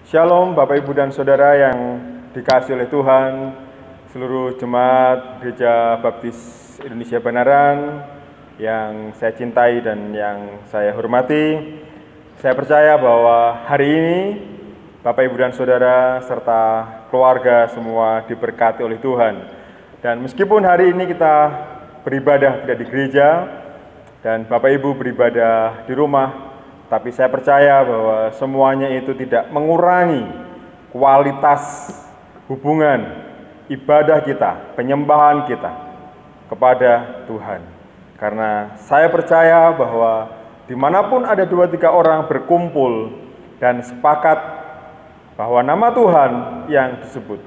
Shalom Bapak Ibu dan Saudara yang dikasihi oleh Tuhan, seluruh jemaat Gereja Baptis Indonesia Banaran yang saya cintai dan yang saya hormati. Saya percaya bahwa hari ini Bapak Ibu dan Saudara serta keluarga semua diberkati oleh Tuhan. Dan meskipun hari ini kita beribadah tidak di gereja dan Bapak Ibu beribadah di rumah, tapi saya percaya bahwa semuanya itu tidak mengurangi kualitas hubungan ibadah kita, penyembahan kita kepada Tuhan. Karena saya percaya bahwa dimanapun ada 2-3 orang berkumpul dan sepakat bahwa nama Tuhan yang disebut,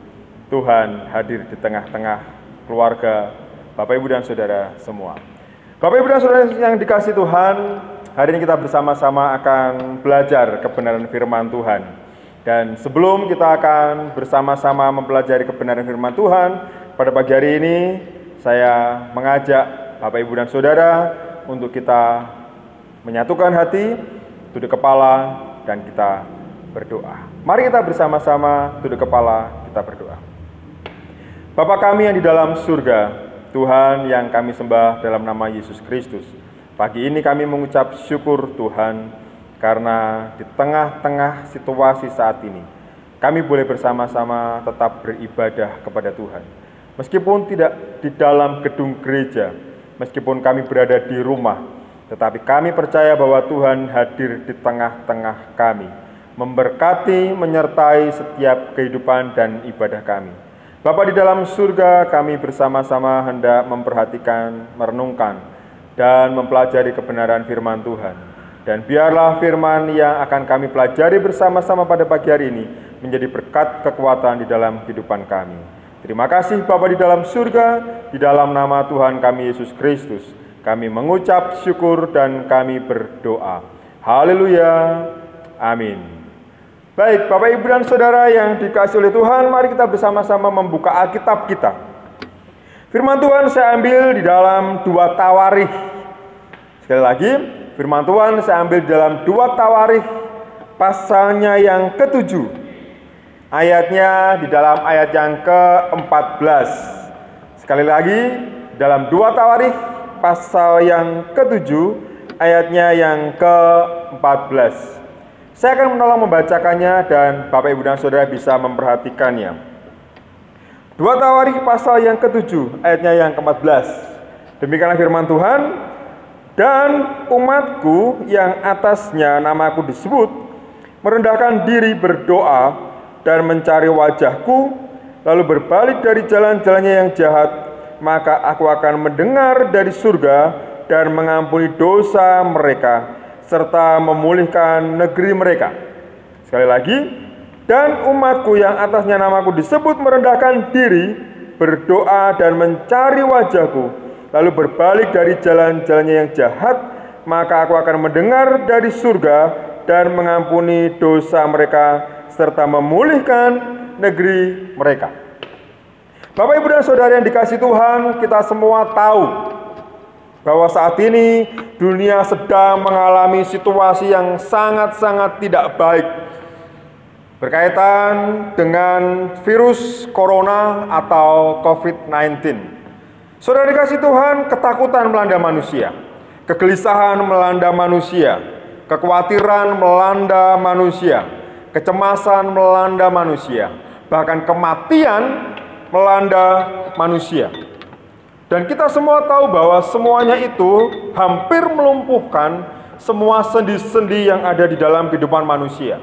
Tuhan hadir di tengah-tengah keluarga Bapak Ibu dan Saudara semua. Bapak Ibu dan Saudara yang dikasihi Tuhan, hari ini kita bersama-sama akan belajar kebenaran firman Tuhan. Dan sebelum kita akan bersama-sama mempelajari kebenaran firman Tuhan, pada pagi hari ini saya mengajak Bapak Ibu dan Saudara untuk kita menyatukan hati, tunduk kepala, dan kita berdoa. Mari kita bersama-sama tunduk kepala, kita berdoa. Bapa kami yang di dalam surga, Tuhan yang kami sembah dalam nama Yesus Kristus, pagi ini kami mengucap syukur Tuhan, karena di tengah-tengah situasi saat ini, kami boleh bersama-sama tetap beribadah kepada Tuhan. Meskipun tidak di dalam gedung gereja, meskipun kami berada di rumah, tetapi kami percaya bahwa Tuhan hadir di tengah-tengah kami, memberkati, menyertai setiap kehidupan dan ibadah kami. Bapa di dalam surga, kami bersama-sama hendak memperhatikan, merenungkan, dan mempelajari kebenaran firman Tuhan. Dan biarlah firman yang akan kami pelajari bersama-sama pada pagi hari ini menjadi berkat kekuatan di dalam kehidupan kami. Terima kasih Bapa di dalam surga, di dalam nama Tuhan kami Yesus Kristus, kami mengucap syukur dan kami berdoa. Haleluya, amin. Baik, Bapak Ibu dan Saudara yang dikasihi oleh Tuhan, mari kita bersama-sama membuka Alkitab kita. Firman Tuhan saya ambil di dalam 2 Tawarikh. Sekali lagi, firman Tuhan saya ambil di dalam 2 Tawarikh, pasalnya yang ke-7. Ayatnya di dalam ayat yang ke-14. Sekali lagi, dalam 2 Tawarikh, pasal yang ke-7, ayatnya yang ke-14. Saya akan menolong membacakannya dan Bapak Ibu dan Saudara bisa memperhatikannya. 2 Tawarikh pasal yang ke-7, ayatnya yang ke-14. Demikianlah firman Tuhan, dan umatku yang atasnya namaku disebut, merendahkan diri berdoa dan mencari wajahku, lalu berbalik dari jalan-jalannya yang jahat, maka aku akan mendengar dari surga dan mengampuni dosa mereka, serta memulihkan negeri mereka. Sekali lagi, dan umatku yang atasnya namaku disebut merendahkan diri, berdoa dan mencari wajahku, lalu berbalik dari jalan-jalannya yang jahat, maka aku akan mendengar dari surga dan mengampuni dosa mereka, serta memulihkan negeri mereka. Bapak Ibu dan Saudara yang dikasihi Tuhan, kita semua tahu bahwa saat ini dunia sedang mengalami situasi yang sangat-sangat tidak baik berkaitan dengan virus corona atau COVID-19. Saudara dikasihi Tuhan, ketakutan melanda manusia, kegelisahan melanda manusia, kekhawatiran melanda manusia, kecemasan melanda manusia, bahkan kematian melanda manusia. Dan kita semua tahu bahwa semuanya itu hampir melumpuhkan semua sendi-sendi yang ada di dalam kehidupan manusia.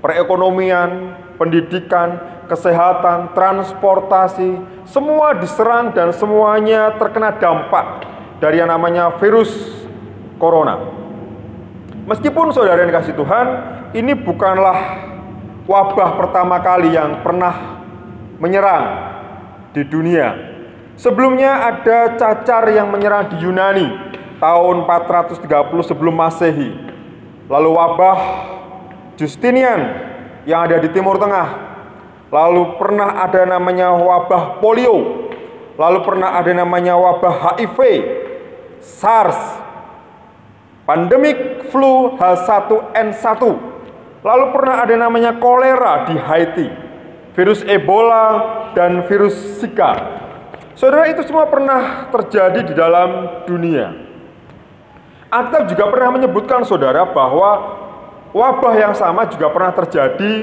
Perekonomian, pendidikan, kesehatan, transportasi, semua diserang dan semuanya terkena dampak dari yang namanya virus corona. Meskipun saudara yang dikasihi Tuhan, ini bukanlah wabah pertama kali yang pernah menyerang di dunia. Sebelumnya ada cacar yang menyerang di Yunani tahun 430 sebelum Masehi. Lalu wabah Justinian yang ada di Timur Tengah. Lalu pernah ada namanya wabah polio. Lalu pernah ada namanya wabah HIV, SARS, pandemik flu H1N1, Lalu pernah ada namanya kolera di Haiti, virus Ebola dan virus Zika. Saudara, itu semua pernah terjadi di dalam dunia. Alkitab juga pernah menyebutkan saudara bahwa wabah yang sama juga pernah terjadi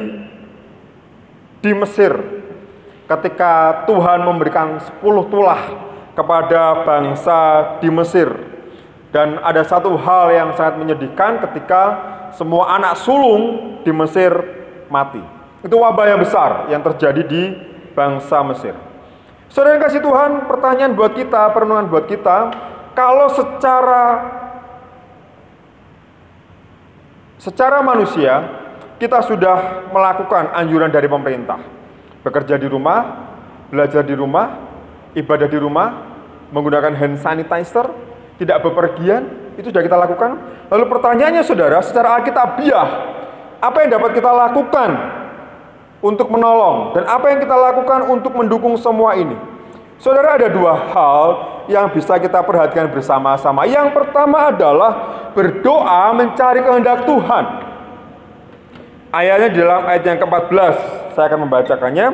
di Mesir ketika Tuhan memberikan 10 tulah kepada bangsa di Mesir. Dan ada satu hal yang sangat menyedihkan ketika semua anak sulung di Mesir mati. Itu wabah yang besar yang terjadi di bangsa Mesir. Saudara yang kasih Tuhan, pertanyaan buat kita, perenungan buat kita, kalau secara manusia kita sudah melakukan anjuran dari pemerintah, bekerja di rumah, belajar di rumah, ibadah di rumah, menggunakan hand sanitizer, tidak bepergian, itu sudah kita lakukan. Lalu pertanyaannya saudara, secara alkitabiah, apa yang dapat kita lakukan untuk menolong, dan apa yang kita lakukan untuk mendukung semua ini? Saudara, ada dua hal yang bisa kita perhatikan bersama-sama. Yang pertama adalah berdoa mencari kehendak Tuhan. Ayatnya di dalam ayat yang ke-14, saya akan membacakannya.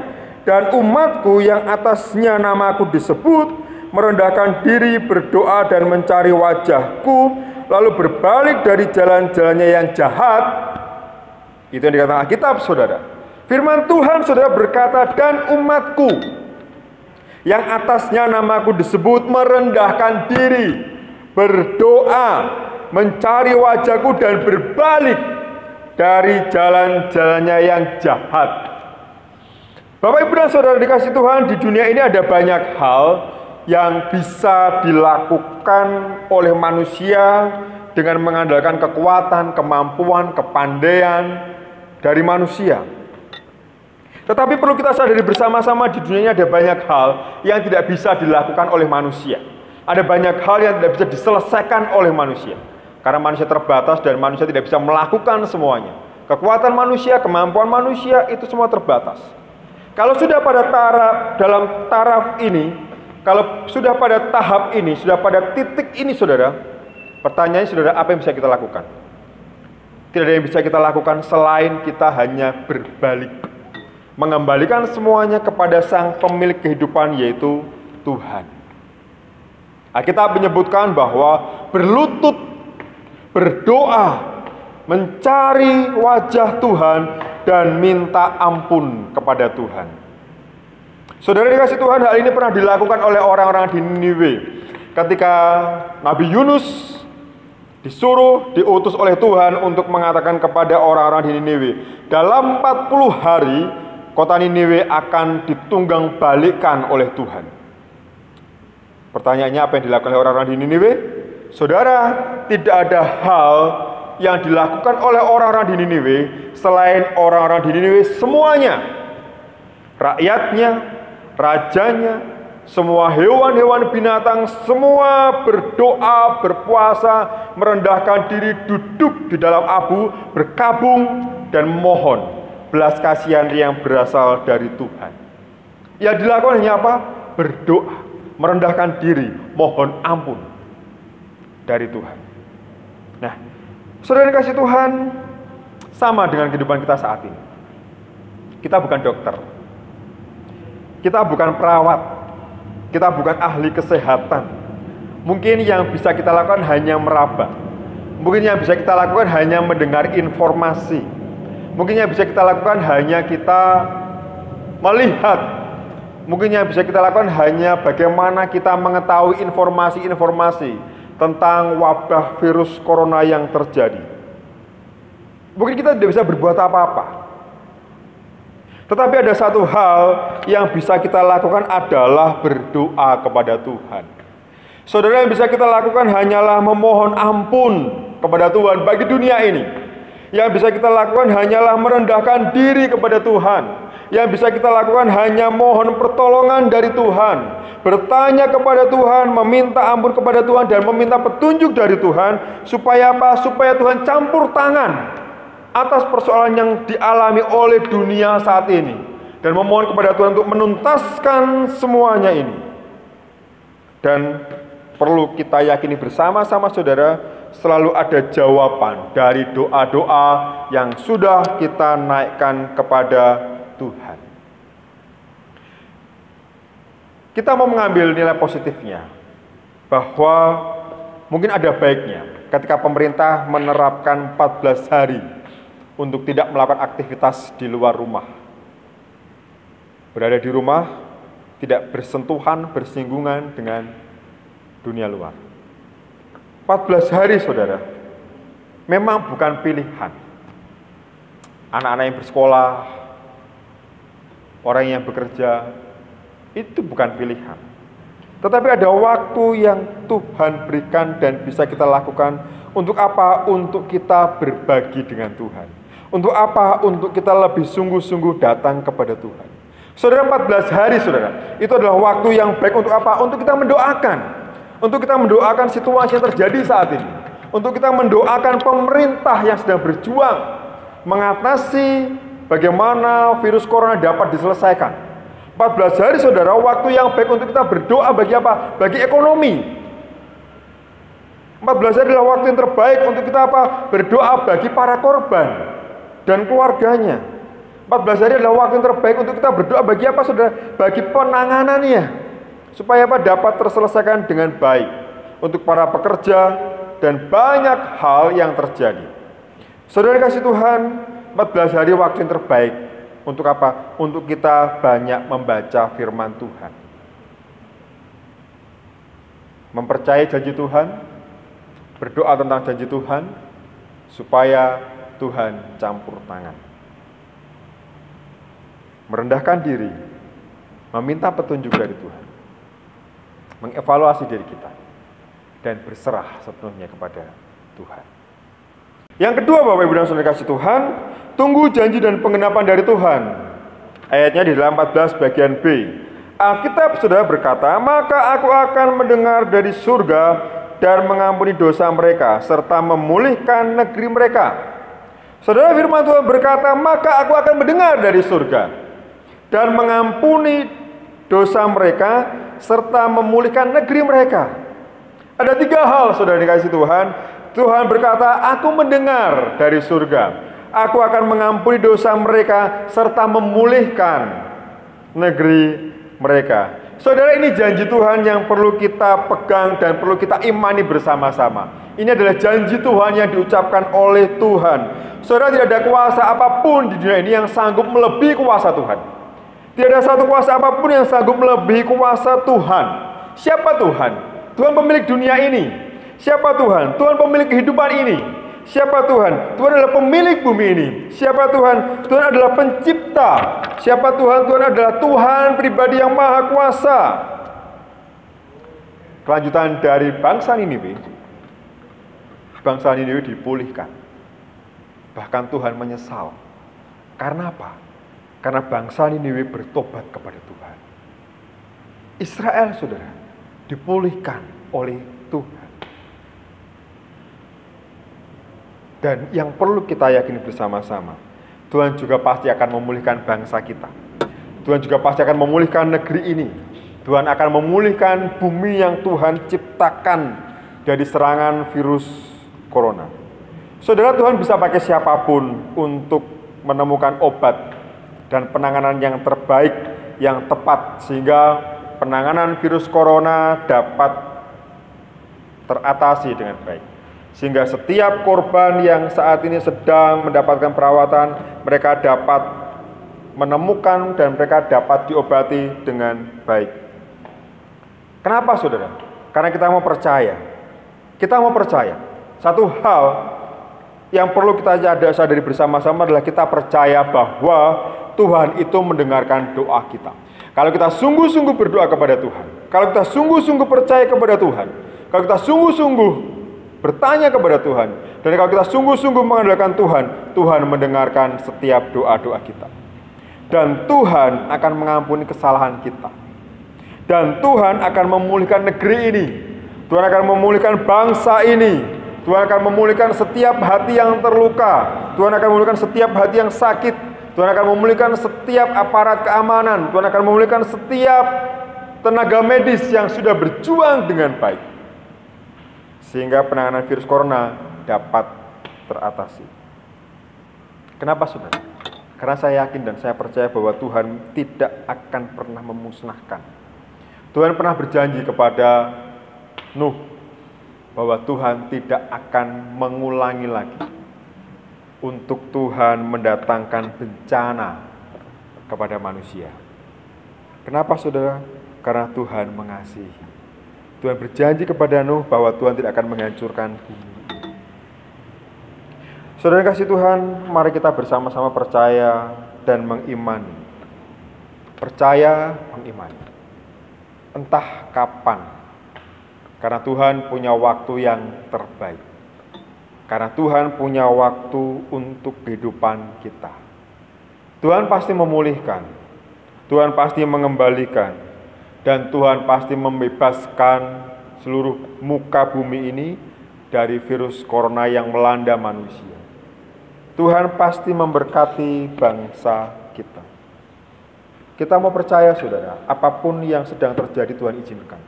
Dan umatku yang atasnya namaku disebut, merendahkan diri, berdoa dan mencari wajahku, lalu berbalik dari jalan-jalannya yang jahat. Itu yang dikatakan Alkitab, saudara. Firman Tuhan, saudara, berkata, dan umatku yang atasnya namaku disebut merendahkan diri, berdoa, mencari wajahku dan berbalik dari jalan-jalannya yang jahat. Bapak, Ibu, dan saudara dikasih Tuhan, di dunia ini ada banyak hal yang bisa dilakukan oleh manusia dengan mengandalkan kekuatan, kemampuan, kepandaian dari manusia. Tetapi perlu kita sadari bersama-sama, di dunia ini ada banyak hal yang tidak bisa dilakukan oleh manusia. Ada banyak hal yang tidak bisa diselesaikan oleh manusia. Karena manusia terbatas dan manusia tidak bisa melakukan semuanya. Kekuatan manusia, kemampuan manusia, itu semua terbatas. Kalau sudah pada dalam taraf ini, kalau sudah pada tahap ini, sudah pada titik ini, saudara, pertanyaannya, saudara, apa yang bisa kita lakukan? Tidak ada yang bisa kita lakukan selain kita hanya berbalik, mengembalikan semuanya kepada Sang Pemilik kehidupan, yaitu Tuhan. Alkitab menyebutkan bahwa berlutut, berdoa, mencari wajah Tuhan, dan minta ampun kepada Tuhan. Saudara dikasih Tuhan, hal ini pernah dilakukan oleh orang-orang di Niniwe. Ketika Nabi Yunus diutus oleh Tuhan untuk mengatakan kepada orang-orang di Niniwe, dalam 40 hari kota Niniwe akan ditunggang balikkan oleh Tuhan. Pertanyaannya, apa yang dilakukan oleh orang-orang di Niniwe? Saudara, tidak ada hal yang dilakukan oleh orang-orang di Niniwe selain orang-orang di Niniwe semuanya, rakyatnya, rajanya, semua hewan-hewan binatang, semua berdoa, berpuasa, merendahkan diri, duduk di dalam abu, berkabung, dan mohon belas kasihan yang berasal dari Tuhan. Yang dilakukan hanya apa? Berdoa, merendahkan diri, mohon ampun dari Tuhan. Nah, saudara dikasih Tuhan, sama dengan kehidupan kita saat ini. Kita bukan dokter, kita bukan perawat, kita bukan ahli kesehatan. Mungkin yang bisa kita lakukan hanya meraba. Mungkin yang bisa kita lakukan hanya mendengar informasi. Mungkin yang bisa kita lakukan hanya kita melihat. Mungkin yang bisa kita lakukan hanya bagaimana kita mengetahui informasi-informasi tentang wabah virus corona yang terjadi. Mungkin kita tidak bisa berbuat apa-apa. Tetapi ada satu hal yang bisa kita lakukan adalah berdoa kepada Tuhan. Saudara, yang bisa kita lakukan hanyalah memohon ampun kepada Tuhan bagi dunia ini. Yang bisa kita lakukan hanyalah merendahkan diri kepada Tuhan. Yang bisa kita lakukan hanya mohon pertolongan dari Tuhan, bertanya kepada Tuhan, meminta ampun kepada Tuhan, dan meminta petunjuk dari Tuhan. Supaya apa? Supaya Tuhan campur tangan atas persoalan yang dialami oleh dunia saat ini, dan memohon kepada Tuhan untuk menuntaskan semuanya ini. Dan perlu kita yakini bersama-sama, saudara, selalu ada jawaban dari doa-doa yang sudah kita naikkan kepada Tuhan. Kita mau mengambil nilai positifnya, bahwa mungkin ada baiknya ketika pemerintah menerapkan 14 hari untuk tidak melakukan aktivitas di luar rumah. Berada di rumah, tidak bersentuhan, bersinggungan dengan dunia luar. 14 hari, saudara, memang bukan pilihan. Anak-anak yang bersekolah, orang yang bekerja, itu bukan pilihan. Tetapi ada waktu yang Tuhan berikan dan bisa kita lakukan. Untuk apa? Untuk kita berbagi dengan Tuhan. Untuk apa? Untuk kita lebih sungguh-sungguh datang kepada Tuhan. Saudara, 14 hari, saudara, itu adalah waktu yang baik untuk apa? Untuk kita mendoakan. Untuk kita mendoakan situasi yang terjadi saat ini. Untuk kita mendoakan pemerintah yang sedang berjuang mengatasi bagaimana virus corona dapat diselesaikan. 14 hari, saudara, waktu yang baik untuk kita berdoa bagi apa? Bagi ekonomi. 14 hari adalah waktu yang terbaik untuk kita apa? Berdoa bagi para korban dan keluarganya. 14 hari adalah waktu yang terbaik untuk kita berdoa bagi apa, saudara? Bagi penanganannya, supaya apa? Dapat terselesaikan dengan baik untuk para pekerja dan banyak hal yang terjadi. Saudara kasih Tuhan, 14 hari waktu yang terbaik untuk apa? Untuk kita banyak membaca firman Tuhan, mempercayai janji Tuhan, berdoa tentang janji Tuhan, supaya Tuhan campur tangan, merendahkan diri, meminta petunjuk dari Tuhan, mengevaluasi diri kita, dan berserah sepenuhnya kepada Tuhan. Yang kedua, Bapak Ibu dan Saudara kasih Tuhan, tunggu janji dan penggenapan dari Tuhan. Ayatnya di dalam 14 bagian B. Alkitab, saudara, berkata, maka aku akan mendengar dari surga dan mengampuni dosa mereka, serta memulihkan negeri mereka. Saudara, firman Tuhan berkata, maka aku akan mendengar dari surga dan mengampuni dosa mereka, serta memulihkan negeri mereka. Ada 3 hal, saudara dikasih Tuhan. Tuhan berkata, aku mendengar dari surga, aku akan mengampuni dosa mereka, serta memulihkan negeri mereka. Saudara, ini janji Tuhan yang perlu kita pegang dan perlu kita imani bersama-sama. Ini adalah janji Tuhan yang diucapkan oleh Tuhan. Saudara, tidak ada kuasa apapun di dunia ini yang sanggup melebihi kuasa Tuhan. Tidak ada satu kuasa apapun yang sanggup melebihi kuasa Tuhan. Siapa Tuhan? Tuhan pemilik dunia ini. Siapa Tuhan? Tuhan pemilik kehidupan ini. Siapa Tuhan? Tuhan adalah pemilik bumi ini. Siapa Tuhan? Tuhan adalah pencipta. Siapa Tuhan? Tuhan adalah Tuhan pribadi yang maha kuasa. Kelanjutan dari bangsa Niniwe. Bangsa Niniwe dipulihkan. Bahkan Tuhan menyesal. Karena apa? Karena bangsa Niniwe bertobat kepada Tuhan. Israel, saudara, dipulihkan oleh Tuhan. Dan yang perlu kita yakini bersama-sama, Tuhan juga pasti akan memulihkan bangsa kita. Tuhan juga pasti akan memulihkan negeri ini. Tuhan akan memulihkan bumi yang Tuhan ciptakan dari serangan virus corona. Saudara, Tuhan bisa pakai siapapun untuk menemukan obat dan penanganan yang terbaik, yang tepat, sehingga penanganan virus corona dapat teratasi dengan baik. Sehingga setiap korban yang saat ini sedang mendapatkan perawatan, mereka dapat menemukan dan mereka dapat diobati dengan baik. Kenapa, saudara? Karena kita mau percaya. Kita mau percaya. Satu hal yang perlu kita sadari bersama-sama adalah kita percaya bahwa Tuhan itu mendengarkan doa kita. Kalau kita sungguh-sungguh berdoa kepada Tuhan, kalau kita sungguh-sungguh percaya kepada Tuhan, kalau kita sungguh-sungguh bertanya kepada Tuhan, dan kalau kita sungguh-sungguh mengandalkan Tuhan, Tuhan mendengarkan setiap doa-doa kita. Dan Tuhan akan mengampuni kesalahan kita. Dan Tuhan akan memulihkan negeri ini. Tuhan akan memulihkan bangsa ini. Tuhan akan memulihkan setiap hati yang terluka. Tuhan akan memulihkan setiap hati yang sakit. Tuhan akan memulihkan setiap aparat keamanan. Tuhan akan memulihkan setiap tenaga medis yang sudah berjuang dengan baik. sehingga penanganan virus corona dapat teratasi. Kenapa, saudara? Karena saya yakin dan saya percaya bahwa Tuhan tidak akan pernah memusnahkan. Tuhan pernah berjanji kepada Nuh bahwa Tuhan tidak akan mengulangi lagi untuk Tuhan mendatangkan bencana kepada manusia. Kenapa, saudara? Karena Tuhan mengasihi. Tuhan berjanji kepada Nuh bahwa Tuhan tidak akan menghancurkan bumi. Saudara kasih Tuhan, mari kita bersama-sama percaya dan mengimani. Percaya, mengimani. Entah kapan, karena Tuhan punya waktu yang terbaik. Karena Tuhan punya waktu untuk kehidupan kita. Tuhan pasti memulihkan, Tuhan pasti mengembalikan, dan Tuhan pasti membebaskan seluruh muka bumi ini dari virus corona yang melanda manusia. Tuhan pasti memberkati bangsa kita. Kita mau percaya, saudara, apapun yang sedang terjadi Tuhan izinkan.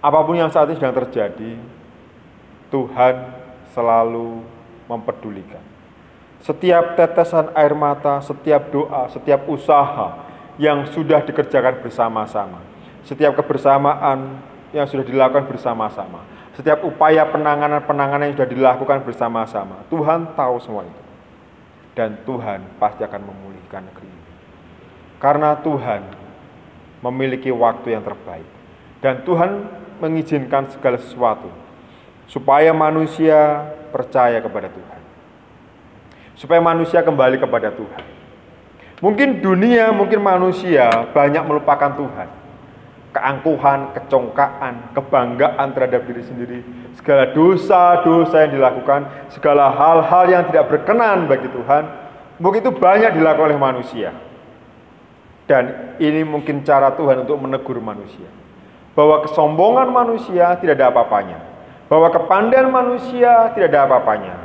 Apapun yang saat ini sedang terjadi, Tuhan selalu mempedulikan. Setiap tetesan air mata, setiap doa, setiap usaha yang sudah dikerjakan bersama-sama, setiap kebersamaan yang sudah dilakukan bersama-sama, setiap upaya penanganan yang sudah dilakukan bersama-sama, Tuhan tahu semua itu. Dan Tuhan pasti akan memulihkan negeri ini. Karena Tuhan memiliki waktu yang terbaik. Dan Tuhan mengizinkan segala sesuatu supaya manusia percaya kepada Tuhan. Supaya manusia kembali kepada Tuhan. Mungkin dunia, mungkin manusia banyak melupakan Tuhan. Keangkuhan, kecongkaan, kebanggaan terhadap diri sendiri, segala dosa-dosa yang dilakukan, segala hal-hal yang tidak berkenan bagi Tuhan, mungkin itu banyak dilakukan oleh manusia. Dan ini mungkin cara Tuhan untuk menegur manusia. Bahwa kesombongan manusia tidak ada apa-apanya. Bahwa kepandaian manusia tidak ada apa-apanya.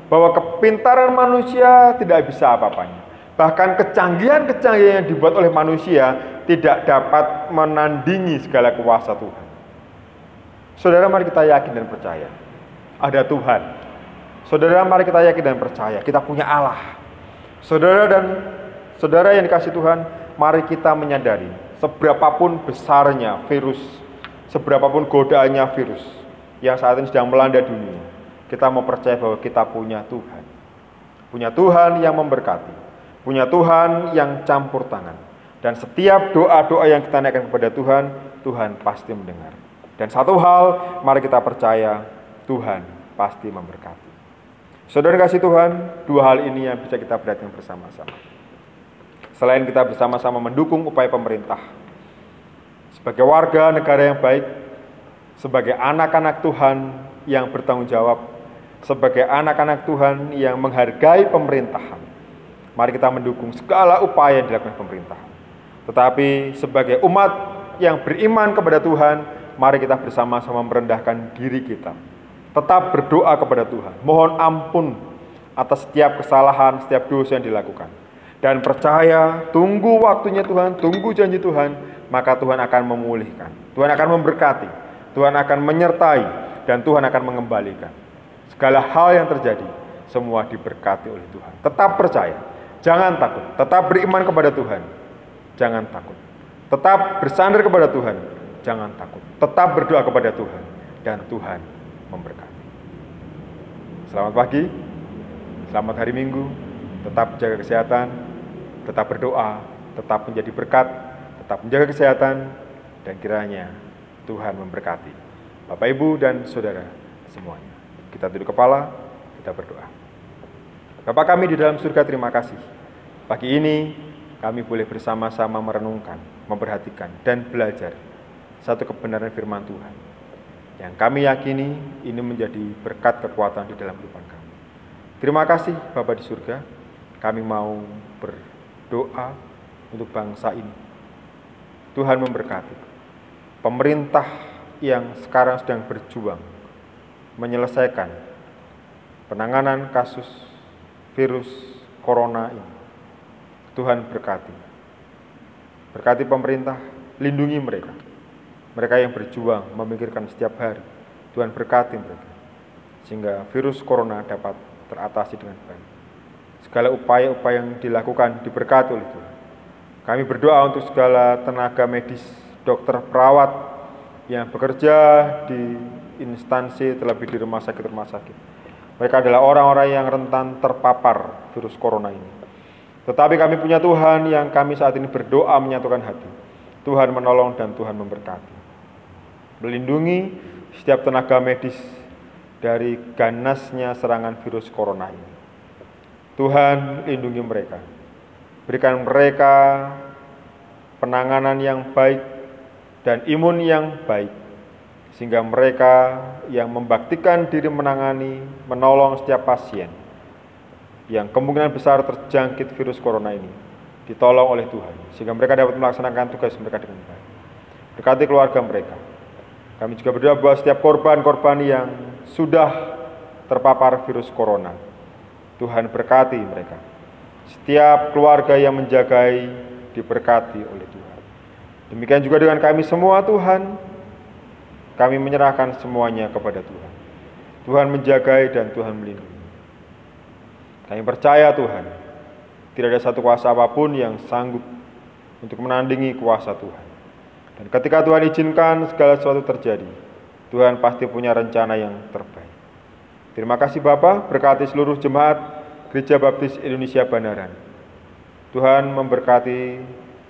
Bahwa kepintaran manusia tidak bisa apa-apanya. Bahkan kecanggihan-kecanggihan yang dibuat oleh manusia tidak dapat menandingi segala kuasa Tuhan. Saudara, mari kita yakin dan percaya ada Tuhan. Saudara, mari kita yakin dan percaya kita punya Allah. Saudara yang dikasih Tuhan, mari kita menyadari seberapapun besarnya virus, seberapapun godaannya virus yang saat ini sedang melanda dunia, kita mau percaya bahwa kita punya Tuhan. Punya Tuhan yang memberkati, punya Tuhan yang campur tangan. Dan setiap doa-doa yang kita naikkan kepada Tuhan, Tuhan pasti mendengar. Dan satu hal, mari kita percaya, Tuhan pasti memberkati. Saudara kasih Tuhan, dua hal ini yang bisa kita perhatikan bersama-sama. Selain kita bersama-sama mendukung upaya pemerintah, sebagai warga negara yang baik, sebagai anak-anak Tuhan yang bertanggung jawab, sebagai anak-anak Tuhan yang menghargai pemerintahan, mari kita mendukung segala upaya yang dilakukan pemerintahan. Tetapi sebagai umat yang beriman kepada Tuhan, mari kita bersama-sama merendahkan diri kita. Tetap berdoa kepada Tuhan. Mohon ampun atas setiap kesalahan, setiap dosa yang dilakukan. Dan percaya, tunggu waktunya Tuhan, tunggu janji Tuhan, maka Tuhan akan memulihkan. Tuhan akan memberkati, Tuhan akan menyertai, dan Tuhan akan mengembalikan. Segala hal yang terjadi, semua diberkati oleh Tuhan. Tetap percaya, jangan takut, tetap beriman kepada Tuhan. Jangan takut. Tetap bersandar kepada Tuhan. Jangan takut. Tetap berdoa kepada Tuhan. Dan Tuhan memberkati. Selamat pagi. Selamat hari Minggu. Tetap jaga kesehatan. Tetap berdoa. Tetap menjadi berkat. Tetap menjaga kesehatan. Dan kiranya Tuhan memberkati Bapak, Ibu, dan Saudara semuanya. Kita tunduk kepala. Kita berdoa. Bapa kami di dalam surga, terima kasih. Pagi ini kami boleh bersama-sama merenungkan, memperhatikan, dan belajar satu kebenaran firman Tuhan yang kami yakini ini menjadi berkat kekuatan di dalam kehidupan kami. Terima kasih Bapa di surga, kami mau berdoa untuk bangsa ini. Tuhan memberkati pemerintah yang sekarang sedang berjuang menyelesaikan penanganan kasus virus corona ini. Tuhan berkati. Berkati pemerintah, lindungi mereka. Mereka yang berjuang memikirkan setiap hari Tuhan berkati mereka, sehingga virus corona dapat teratasi dengan baik. Segala upaya-upaya yang dilakukan diberkati oleh Tuhan. Kami berdoa untuk segala tenaga medis, dokter, perawat yang bekerja di instansi, terlebih di rumah sakit. Mereka adalah orang-orang yang rentan terpapar virus corona ini. Tetapi kami punya Tuhan yang kami saat ini berdoa menyatukan hati. Tuhan menolong dan Tuhan memberkati. Melindungi setiap tenaga medis dari ganasnya serangan virus corona ini. Tuhan lindungi mereka. Berikan mereka penanganan yang baik dan imun yang baik, sehingga mereka yang membaktikan diri menangani, menolong setiap pasien yang kemungkinan besar terjangkit virus corona ini ditolong oleh Tuhan, sehingga mereka dapat melaksanakan tugas mereka dengan baik. Berkati keluarga mereka. Kami juga berdoa buat setiap korban-korban yang sudah terpapar virus corona. Tuhan berkati mereka. Setiap keluarga yang menjagai diberkati oleh Tuhan. Demikian juga dengan kami semua Tuhan. Kami menyerahkan semuanya kepada Tuhan. Tuhan menjagai dan Tuhan melindungi. Kami percaya Tuhan, tidak ada satu kuasa apapun yang sanggup untuk menandingi kuasa Tuhan. Dan ketika Tuhan izinkan segala sesuatu terjadi, Tuhan pasti punya rencana yang terbaik. Terima kasih Bapa, berkati seluruh jemaat Gereja Baptis Indonesia Banaran. Tuhan memberkati,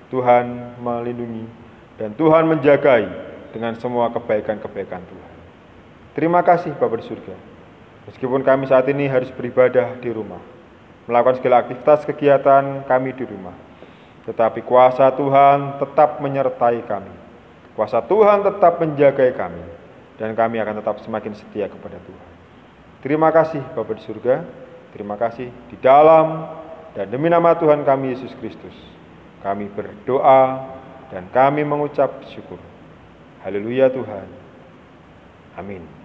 Tuhan melindungi, dan Tuhan menjagai dengan semua kebaikan-kebaikan Tuhan. Terima kasih Bapa di surga. Meskipun kami saat ini harus beribadah di rumah, melakukan segala aktivitas kegiatan kami di rumah, tetapi kuasa Tuhan tetap menyertai kami. Kuasa Tuhan tetap menjaga kami, dan kami akan tetap semakin setia kepada Tuhan. Terima kasih Bapa di surga, terima kasih di dalam dan demi nama Tuhan kami Yesus Kristus. Kami berdoa dan kami mengucap syukur. Haleluya Tuhan. Amin.